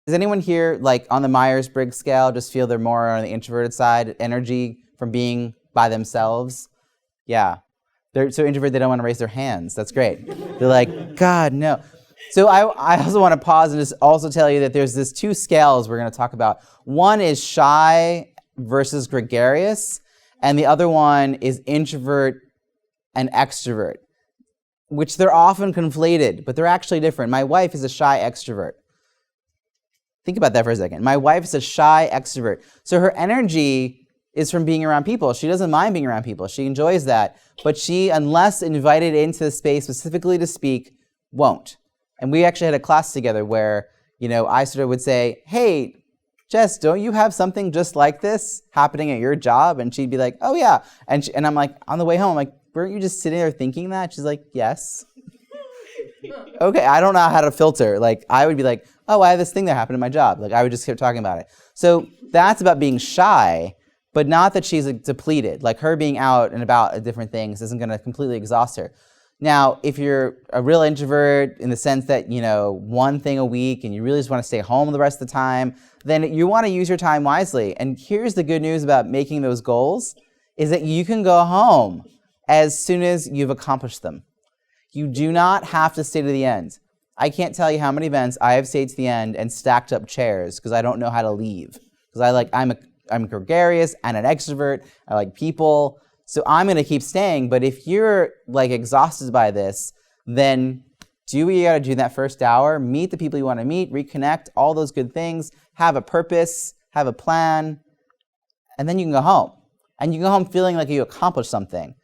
Does anyone here, like on the Myers-Briggs scale, just feel they're more on the introverted side, energy from being by themselves? Yeah. They're so introverted they don't want to raise their hands. That's great. They're like, God, no. So I also want to pause and just also tell you that there's this two scales we're going to talk about. One is shy versus gregarious, and the other one is introvert and extrovert, which they're often conflated, but they're actually different. My wife is a shy extrovert. Think about that for a second. My wife is a shy extrovert. So her energy is from being around people. She doesn't mind being around people. She enjoys that. But she, unless invited into the space specifically to speak, won't. And we actually had a class together where, I sort of would say, hey, Jess, don't you have something just like this happening at your job? And she'd be like, oh, yeah. And I'm like, on the way home, I'm like, weren't you just sitting there thinking that? She's like, yes. Okay, I don't know how to filter. Like, I would be like, oh, I have this thing that happened in my job. Like, I would just keep talking about it. So that's about being shy, but not that she's depleted. Like, her being out and about at different things isn't going to completely exhaust her. Now, if you're a real introvert in the sense that, one thing a week and you really just want to stay home the rest of the time, then you want to use your time wisely. And here's the good news about making those goals is that you can go home as soon as you've accomplished them. You do not have to stay to the end. I can't tell you how many events I have stayed to the end and stacked up chairs because I don't know how to leave. Because I'm gregarious and an extrovert. I like people. So I'm going to keep staying. But if you're exhausted by this, then do what you got to do in that first hour. Meet the people you want to meet, reconnect, all those good things. Have a purpose, have a plan, and then you can go home. And you go home feeling like you accomplished something.